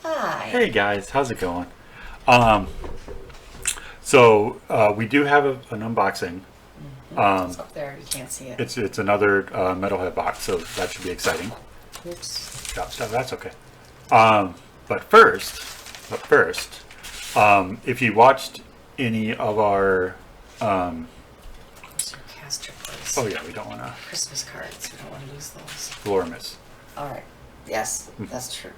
Hi. Hey guys, how's it going? Um, so we do have an unboxing. It's up there. You can't see it. It's another Metalhead box, so that should be exciting. Oops. Drop stuff. That's okay. But first, if you watched any of our, Where's your caster place? oh yeah, we don't want to Christmas cards. We don't want to lose those. Flormus. All right. Yes, that's true.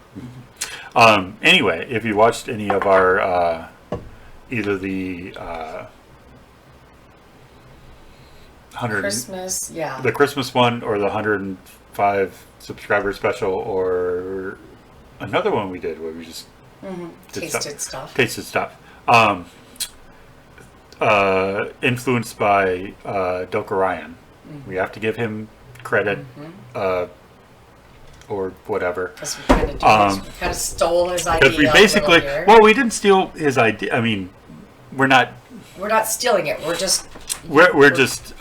Anyway, if you watched any of our either the 100 Christmas, yeah. the Christmas one or the 105 subscriber special or another one we did where we just Tasted stuff. tasted stuff. Influenced by Doka Ryan. We have to give him credit or whatever. Because we kind of we kind of stole his idea. Because we basically, well, we didn't steal his idea. I mean, we're not stealing it. We're just we're just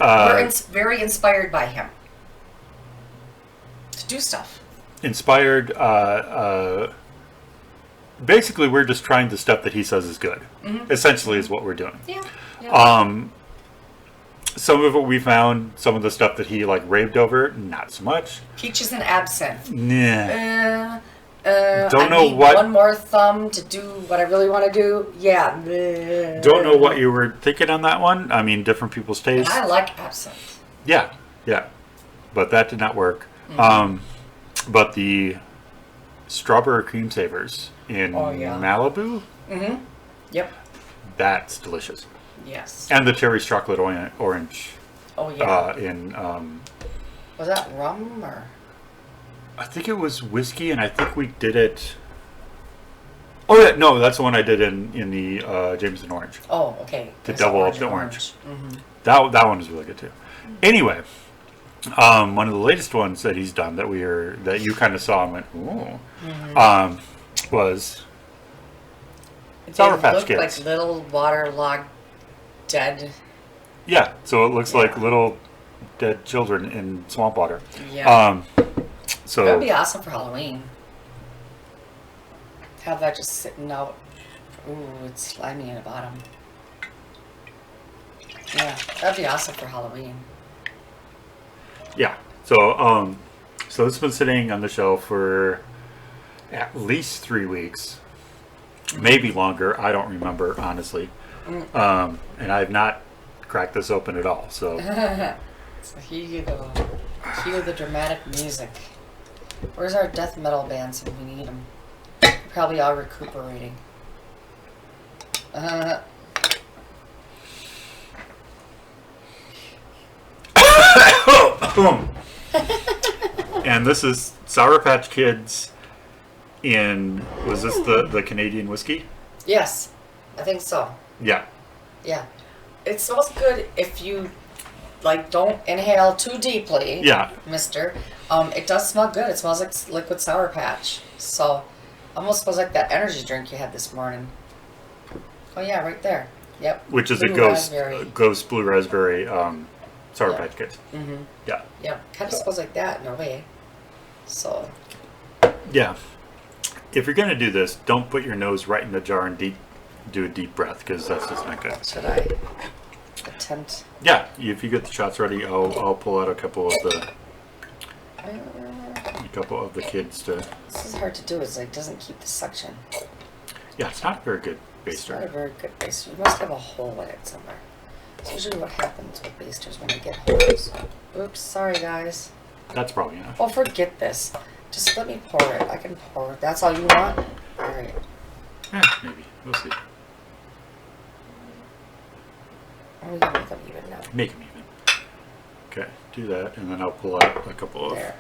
very inspired by him to do stuff. Inspired. Basically, we're just trying the stuff that he says is good. Essentially, is what we're doing. Yeah. Some of it we found. Some of the stuff that he like raved over, not so much. Peaches and absinthe. Nah. Don't Don't know need what. one more thumb to do what I really want to do. Yeah. Don't know what you were thinking on that one. I mean, different people's tastes. I like absinthe. Yeah, but that did not work. But the strawberry cream savers in Malibu, Yep. that's delicious. Yes. And the cherry chocolate orange. Oh yeah. In Was that rum or? I think it was whiskey, and I think we did it. Oh yeah, no, that's the one I did in the Jameson orange. Oh, okay. To double up the orange. Mm-hmm. That one is really good too. Anyway, one of the latest ones that he's done that you kind of saw and went, ooh, was Sour Patch Kids. Like little waterlogged dead. Yeah, so it looks like little dead children in swamp water. Yeah. So that would be awesome for Halloween. Have that just sitting out. Ooh, it's slimy in the bottom. Yeah, that'd be awesome for Halloween. yeah, so this has been sitting on the shelf for at least 3 weeks, maybe longer. I don't remember honestly, and I have not cracked this open at all. So, So here you go. Hear the dramatic music. Where's our death metal bands when we need them? Probably all recuperating. And this is Sour Patch Kids was this the Canadian whiskey? Yes, I think so. Yeah. Yeah. It smells good if you don't inhale too deeply. Yeah. Mister. It does smell good. It smells like liquid Sour Patch. So almost smells like that energy drink you had this morning. Oh yeah, right there. Yep. Which is Blue a ghost raspberry. ghost blue raspberry Sour Patch Kids. Mm-hmm. Yeah. Yeah. Kind of smells like that in a way. So. Yeah. If you're gonna do this, don't put your nose right in the jar and do a deep breath, because that's just not good. Should I attempt? Yeah. If you get the shots ready, I'll pull out a couple of the kids to. This is hard to do. It's doesn't keep the suction. Yeah, it's not a very good It's not a baster. very good baster. You must have a hole in it somewhere. It's usually what happens with basters when they get holes. Oops, sorry guys. That's probably enough. Oh, forget this. Just let me pour it. I can pour it. That's all you want? Alright. Yeah, maybe. We'll see. I'm gonna make them even now. Make them even. Okay, do that, and then I'll pull out a couple of There.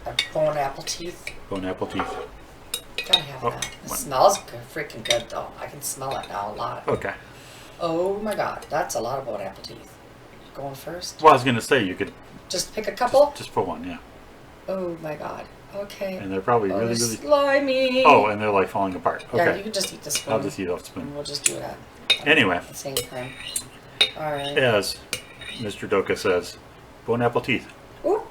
I bone apple teeth. bone apple teeth. Gotta have Oh, that. It one. smells good, freaking good though. I can smell it now a lot. Okay. Oh my god, that's a lot of bone apple teeth. Going first? Well, I was gonna say you could Just pick a couple? just put one, yeah. Oh my god. Okay. And they're probably Oh, really, they're really. slimy. Oh, and they're like falling apart. Okay. Yeah, you can just eat the spoon. I'll just eat off the And spoon. we'll just do that. Anyway, At the same time. Alright. as Mr. Doka says, bone apple teeth. Ooh.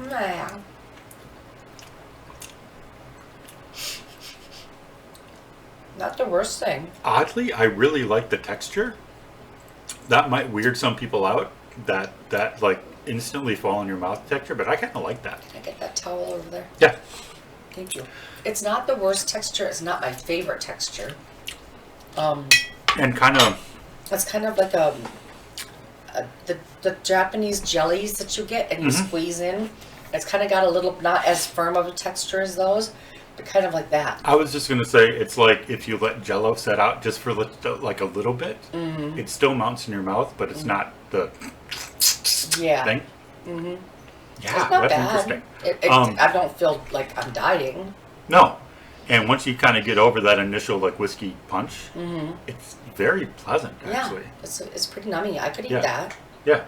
Yeah. Not the worst thing. Oddly, I really like the texture. That might weird some people out. That like instantly fall in your mouth texture, but I kind of like that. Can I get that towel over there? Yeah. Thank you. It's not the worst texture. It's not my favorite texture. And kind of. It's kind of like the Japanese jellies that you get and you squeeze in. It's kind of got a little, not as firm of a texture as those, but kind of like that. I was just gonna say it's like if you let Jello set out just for like a little bit, it still mounts in your mouth, but it's not the thing. Mm-hmm. Yeah, It's not that's bad. interesting. I don't feel like I'm dying. No, and once you kind of get over that initial like whiskey punch, it's very pleasant actually. Yeah, it's pretty nummy. I could eat Yeah. that. Yeah.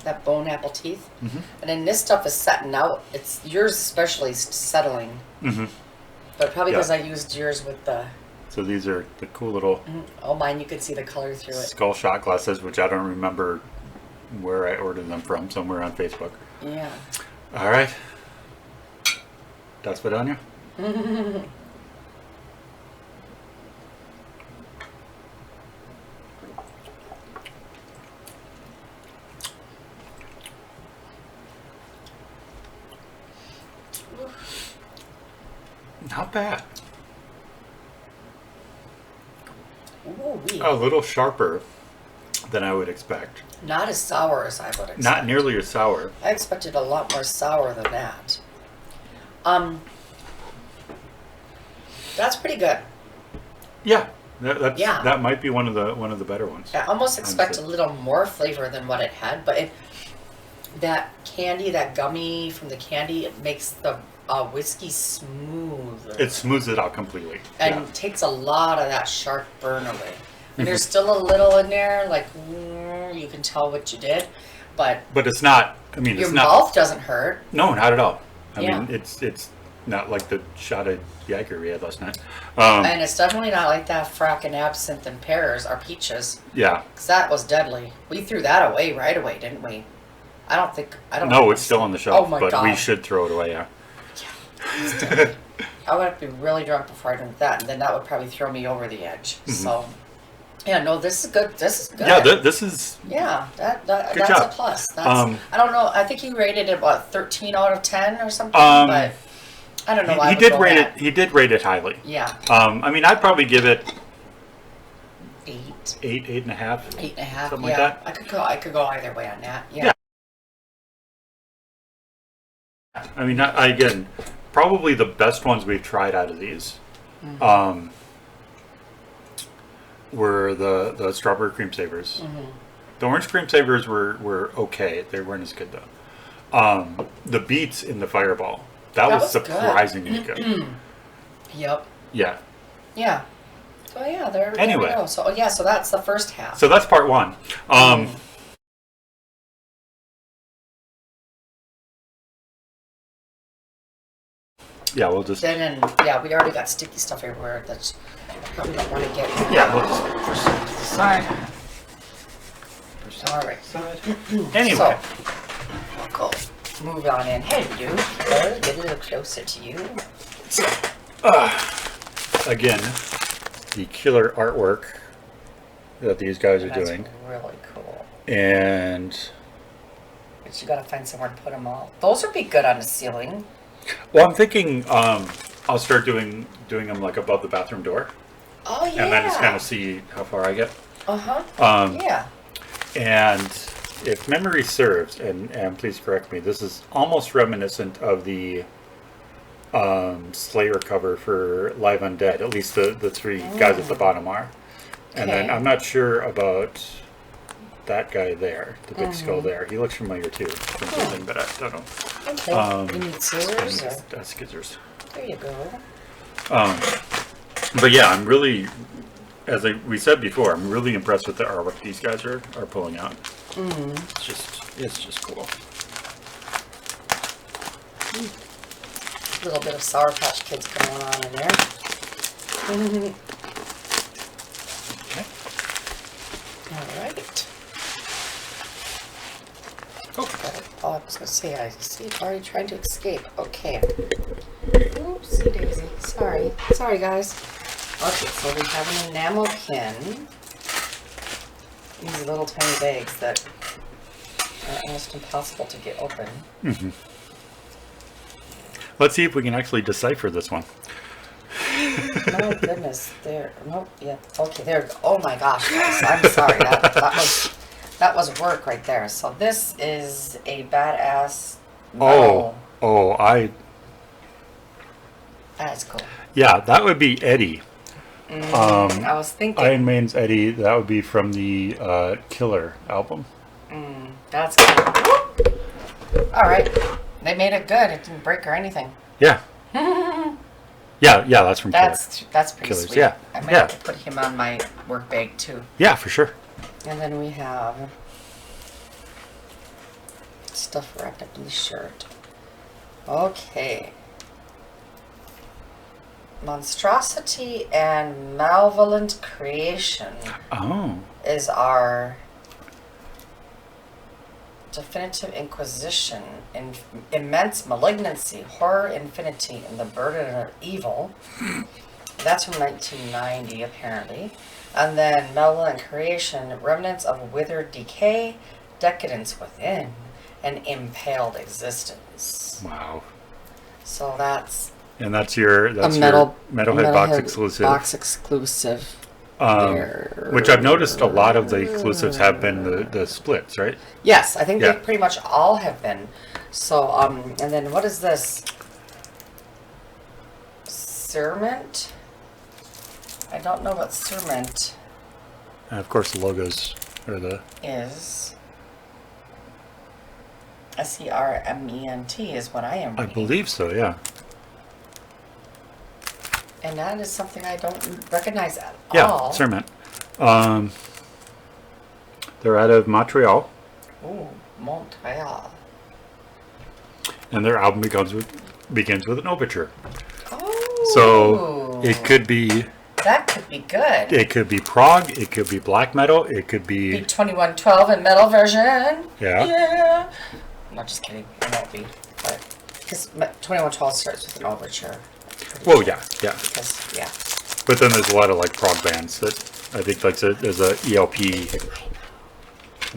That bone apple teeth. And then this stuff is setting out. It's yours especially settling. But probably because I used yours with the... So these are the cool little Oh, mine, you could see the color through it. skull shot glasses, which I don't remember where I ordered them from, somewhere on Facebook. Yeah. All right. Das Vidania. Not bad. Ooh-wee. A little sharper than I would expect. Not as sour as I would expect. Not nearly as sour. I expected a lot more sour than that. That's pretty good. Yeah. That's, Yeah. That might be one of the better ones. I almost expect a honestly. little more flavor than what it had, but that candy, that gummy from the candy, it makes the whiskey smoother. It smooths it out completely. And takes a lot of that sharp burn away. And there's still a little in there, like you can tell what you did, but But it's not. I mean, your it's not. mouth doesn't hurt. No, not at all. I Yeah. mean, it's not like the shot of Jaeger we had last night. And it's definitely not like that fracking absinthe and pears or peaches, Yeah. because that was deadly. We threw that away right away, didn't we? I don't think. No, it's still on the shelf, Oh my but God. we should throw it away. Yeah. I would have to be really drunk before I drink that, and then that would probably throw me over the edge. So, yeah, no, this is good. This is good. Yeah. This is. Yeah, Good that's job. a plus. That's, I don't know. I think he rated it what 13 out of 10 or something, but I don't know. Why He did rate it. He did rate it highly. Yeah, I mean, I'd probably give it 8, 8.5. 8.5. Something Yeah, like that. I could go either way on that. Yeah. Yeah. I mean, again, probably the best ones we've tried out of these were the strawberry cream savers. The orange cream savers were okay. They weren't as good though. The beets in the fireball, that was was good. surprisingly good. Yep. Yeah. Yeah. So yeah, there Anyway. we go. So yeah, so that's the first half. So that's part one. Yeah, we'll just. Then yeah, we already got sticky stuff everywhere. That's probably don't want to get. Yeah, we'll just push it to the side. All right. Anyway. So, we'll go move on in. Hey, you. Get a little closer to you. Again, the killer artwork that these guys are That's doing. really cool. And But you gotta find somewhere to put them all. Those would be good on the ceiling. well, I'm thinking I'll start doing them like above the bathroom door, Oh yeah. and then just kind of see how far I get. Yeah. And if memory serves, and please correct me, this is almost reminiscent of the Slayer cover for Live Undead. At least the three guys at the bottom are. And then Okay. I'm not sure about that guy there, the big skull there. He looks familiar too, from something, but I don't know. Okay. You need scissors? Or? That's scissors. There you go. But yeah, I'm really, as we said before, I'm really impressed with the artwork these guys are pulling out. It's just cool. A little bit of Sour Patch Kids going on in there. Okay. All right. Cool. Got it. Oh, I was going to say, I see it already trying to escape. Okay. Oopsie daisy. Sorry. Sorry, guys. Okay, so we have an enamel pin. These little tiny bags that are almost impossible to get open. Mm-hmm. Let's see if we can actually decipher this one. My goodness, there. Nope. Yeah. Okay. There. Oh my gosh, guys. I'm sorry. That was work right there. So this is a badass. That's cool. Yeah, that would be Eddie. I was thinking. Iron Man's Eddie. That would be from the Killer album. That's cool. All right. They made it good. It didn't break or anything. Yeah. Yeah, that's from Killer. That's pretty Killers, sweet. yeah. I might have to put him on my work bag too. Yeah, for sure. And then we have stuff wrapped up in the shirt. Okay. Monstrosity and Malevolent Creation is our definitive inquisition, immense malignancy, horror, infinity, and the burden of evil. That's from 1990, apparently. And then Malevolent Creation, remnants of withered decay, decadence within, and impaled existence. Wow. So that's your Metalhead box exclusive. Box exclusive. Which I've noticed a lot of the exclusives have been the splits, right? Yes, I think they pretty much all have been. So, and then what is this? Cerment? I don't know what cerment And of course the logos are the... is. Serment is what I am reading. I believe so, yeah. And that is something I don't recognize at Yeah, all. Cerment. They're out of Montreal. Ooh, Montreal. And their album begins with an overture. Oh. So it could be... That could be good. It could be prog, it could be black metal, it could be... 2112 and metal version. Yeah. Yeah. I'm not just kidding. It won't be. But because 2112 starts with an overture. Well, yeah. Because, yeah. But then there's a lot of like prog bands that I think like there's a ELP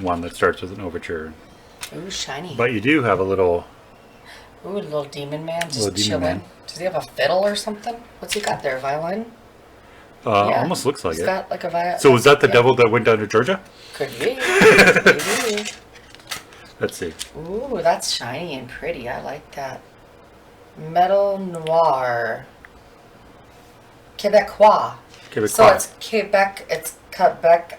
one that starts with an overture. Ooh, shiny. But you do have a little... Ooh, a little demon man just chilling. Does he have a fiddle or something? What's he got there? A violin? Almost looks like He's it. got like a violin. So was that the devil that went down to Georgia? Could be. Maybe. Let's see. Ooh, that's shiny and pretty. I like that. Metal Noir. Quebecois. So it's Quebec. It's Quebec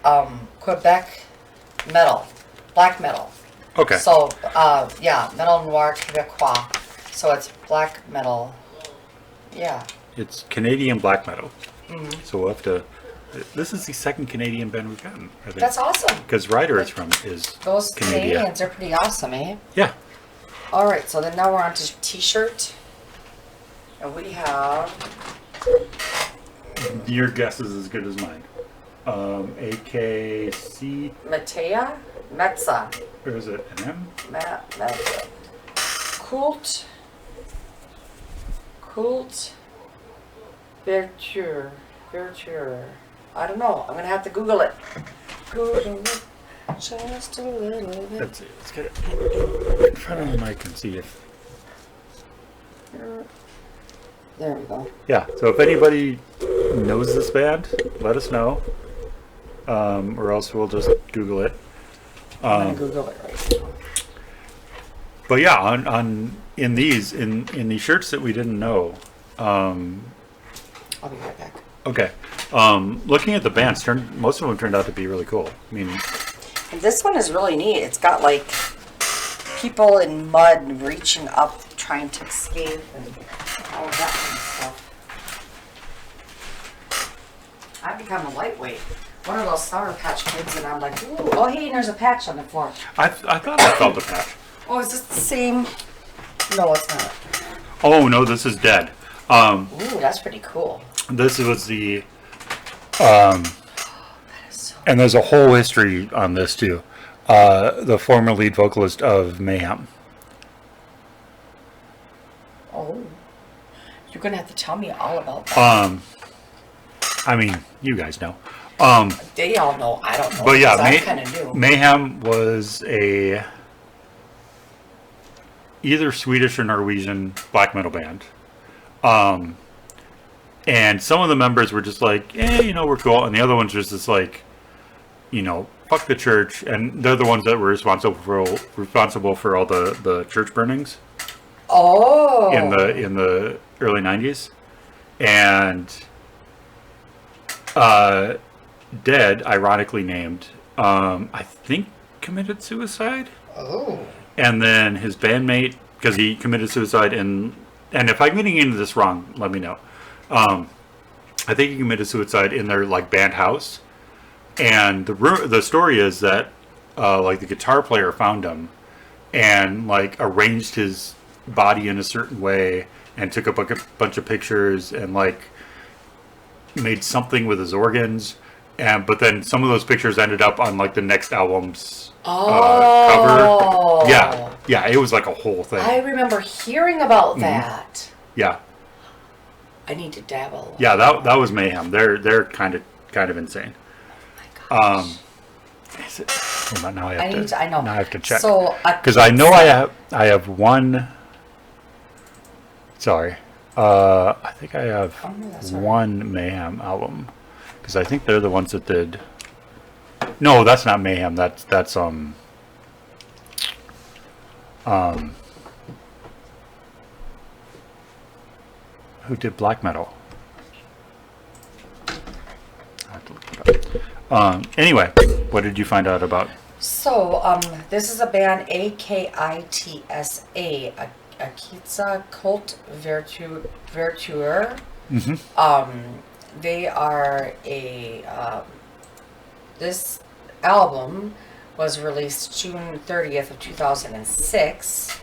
metal, black metal. Okay. So Metal Noir Quebecois. So it's black metal. Yeah. It's Canadian black metal. Mm-hmm. So we'll have to. This is the second Canadian band we've gotten, I think. That's awesome. Because Ryder is those Canadian. Canadians are pretty awesome, eh? Yeah. All right, so then now we're on to T-shirt, and we have. Your guess is as good as mine. AKC. Matea, Metza. Or is it an M? Metza. Kult. Virtue. I don't know. I'm gonna have to Google it. Google it. Just a little bit. Let's see. Let's get it in front of the mic and see if. There we go. Yeah. So if anybody knows this band, let us know. Or else we'll just Google it. I'm gonna Google it right now. But yeah, in these shirts that we didn't know. I'll be right back. Okay. Looking at the bands, most of them turned out to be really cool. I mean, and this one is really neat. It's got like people in mud reaching up, trying to escape, and all of that kind of stuff. I've become a lightweight. One of those Sour Patch Kids, and I'm like, ooh, oh hey, there's a patch on the floor. I thought I felt a patch. Oh, is this the same? No, it's not. Oh no, this is dead. Ooh, that's pretty cool. This was the, and there's a whole history on this too. The former lead vocalist of Mayhem. Oh, you're gonna have to tell me all about that. I mean, you guys know. They all know. I don't know. But yeah, I kind of knew. Mayhem was a either Swedish or Norwegian black metal band. And some of the members were just like, we're cool. And the other ones was just like, fuck the church. And they're the ones that were responsible for all the church burnings. Oh. In the early 90s. And Dead, ironically named, I think committed suicide. Oh. And then his bandmate, because he committed suicide and if I'm getting into this wrong, let me know. I think he committed suicide in their like band house. And the story is that like the guitar player found him and like arranged his body in a certain way and took a bunch of pictures and like made something with his organs. But then some of those pictures ended up on like the next album's cover. Yeah, it was like a whole thing. I remember hearing about that. Yeah. I need to dabble. Yeah, that was Mayhem. They're kind of insane. Oh my gosh. Is it? Hold on, now I have I know. Now I have to check. So because I know I have one. Sorry, I think I have one Mayhem album because I think they're the ones that did. No, that's not Mayhem. That's who did black metal? I have to look it up. Anyway, what did you find out about? So, this is a band, AKITSA, Akitsa Cult Vertuer. Mm-hmm. They are this album was released June 30th of 2006.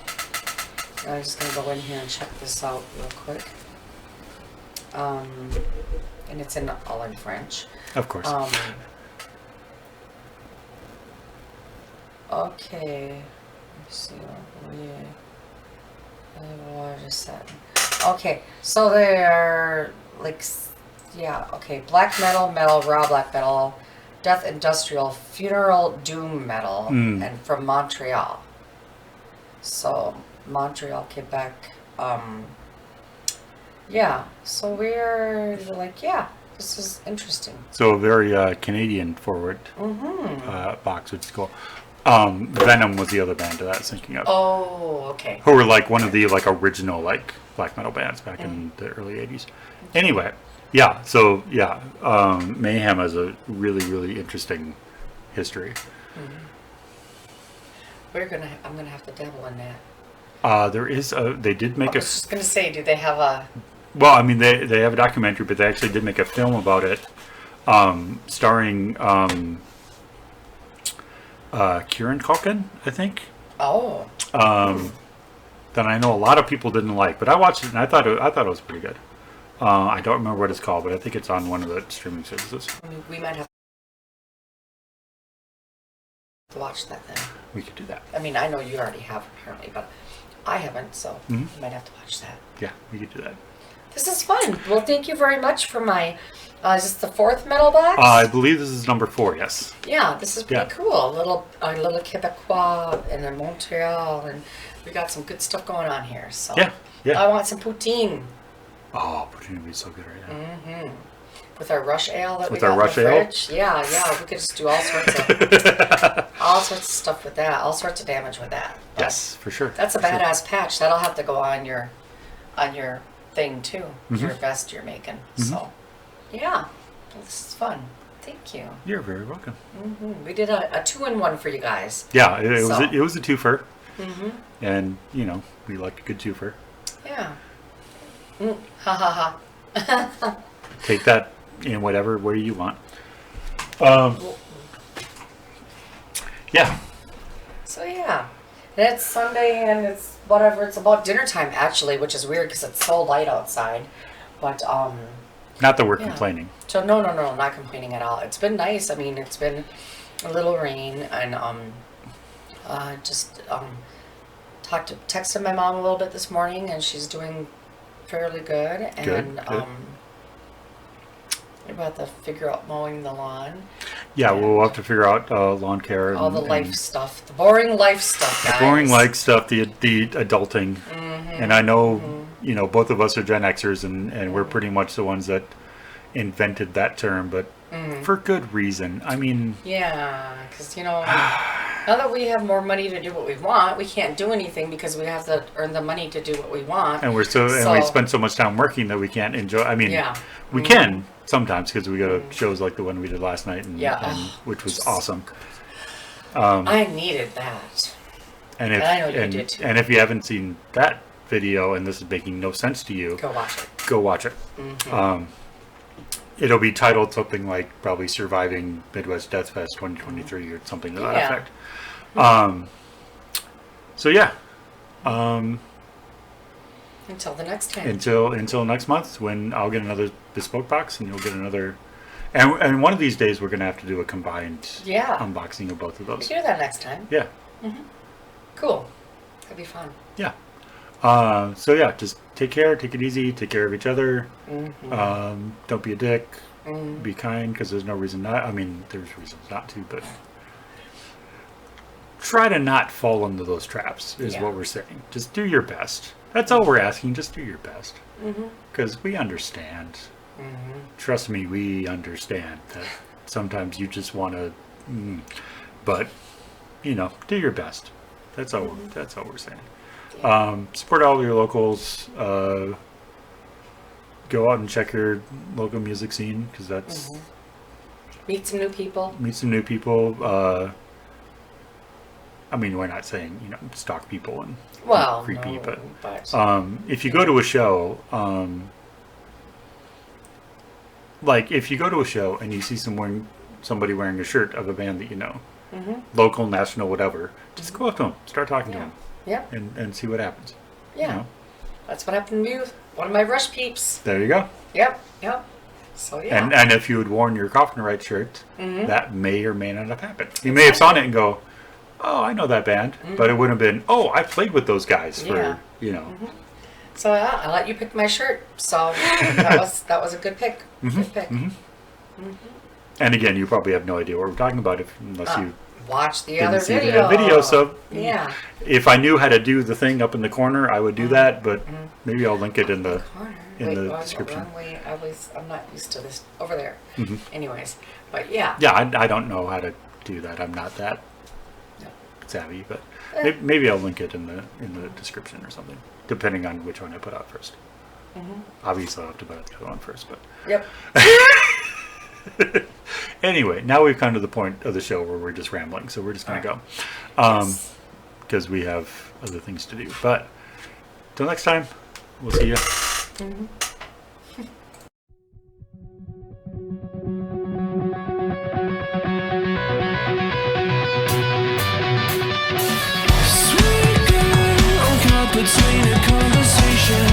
I'm just going to go in here and check this out real quick. And it's all in French. Of course. Okay. Let's see. Okay, so they're like, okay, black metal, raw black metal, death industrial, funeral doom metal, and from Montreal. So Montreal, Quebec. So we're like, this is interesting. So a very Canadian forward box, which is cool. Venom was the other band that I was thinking of. Oh, okay. Who were like one of the like original like black metal bands back in the early 80s. Anyway, so Mayhem has a really, really interesting history. I'm gonna have to dabble in that. There is they did make I was just gonna say, do they have a? Well, I mean, they have a documentary, but they actually did make a film about it, starring Kieran Culkin, I think. Oh. That I know a lot of people didn't like, but I watched it and I thought it was pretty good. I don't remember what it's called, but I think it's on one of the streaming services. We might have to watch that then. We could do that. I mean, I know you already have apparently, but I haven't, so you might have to watch that. Yeah, we could do that. This is fun. Well, thank you very much for my. Is this the fourth metal box? I believe this is number 4. Yes. Yeah, this is pretty cool. A little Quebecois and a Montreal, and we got some good stuff going on here. So yeah. I want some poutine. Oh, poutine would be so good right now. With our rush ale that with we got our rush in the ale? fridge. Yeah, we could just do all sorts of stuff with that. All sorts of damage with that. But yes, for sure. That's a badass patch. That'll have to go on your thing too. Your vest you're making. So yeah, this is fun. Thank you. You're very welcome. We did a 2-in-1 for you guys. Yeah, it was a twofer. And we like a good twofer. Yeah. Ha ha ha. Take that in whatever way you want. Yeah. So yeah, and it's Sunday and it's whatever. It's about dinner time actually, which is weird because it's so light outside. But not that we're complaining. So no, not complaining at all. It's been nice. I mean, it's been a little rain and Just texted my mom a little bit this morning, and she's doing fairly good. And Good. we're about to figure out mowing the lawn. Yeah, we'll have to figure out lawn care. All the life stuff, the boring life stuff, guys. The boring life stuff, the adulting. And I know, both of us are Gen Xers, and we're pretty much the ones that invented that term, but for good reason. I mean... Yeah, because, now that we have more money to do what we want, we can't do anything because we have to earn the money to do what we want. And we spend so much time working that we can't enjoy... I mean, we can sometimes because we go to shows like the one we did last night, and which was awesome. I needed that. And I know you did too. And if you haven't seen that video, and this is making no sense to you, go watch it. It'll be titled something like probably Surviving Midwest Death Fest 2023 or something to that effect. So yeah. Until the next time. Until next month, when I'll get another bespoke box and you'll get another. And one of these days we're gonna have to do a combined unboxing of both of those. We can do that next time. Yeah. Cool. That'd be fun. Yeah. So yeah, just take care, take it easy, take care of each other. Don't be a dick. Be kind, because there's no reason not. I mean, there's reasons not to, but try to not fall into those traps is what we're saying. Just do your best. That's all we're asking. Just do your best, because we understand. Trust me, we understand that sometimes you just want to, but do your best. That's all. That's all we're saying. Support all your locals. Go out and check your local music scene, because that's meet some new people. I mean, we're not saying stalk people and creepy, no, but if you go to a show, like if you go to a show and you see somebody wearing a shirt of a band that you know, local, national, whatever, just go up to them, start talking to them. Yep. And see what happens. Yeah. That's what happened to me with one of my Rush peeps. There you go. Yep. So yeah. And if you had worn your Coffin Right shirt, that may or may not have happened. You may have saw it and go, "Oh, I know that band," but it wouldn't have been, "Oh, I played with those guys for So I let you pick my shirt. So that was a good pick. Good pick. And again, you probably have no idea what we're talking about unless you watch the didn't other see video. The video. So if I knew how to do the thing up in the corner, I would do that. But maybe I'll link it in the description. I'm not used to this over there. Anyways, but yeah. Yeah, I don't know how to do that. I'm not that savvy, but maybe I'll link it in the description or something, depending on which one I put out first. Obviously, I'll have to put out the other one first, but. Yep. Anyway, now we've come to the point of the show where we're just rambling, so we're just going to go. Because we have other things to do. But, till next time, we'll see you. Between a conversation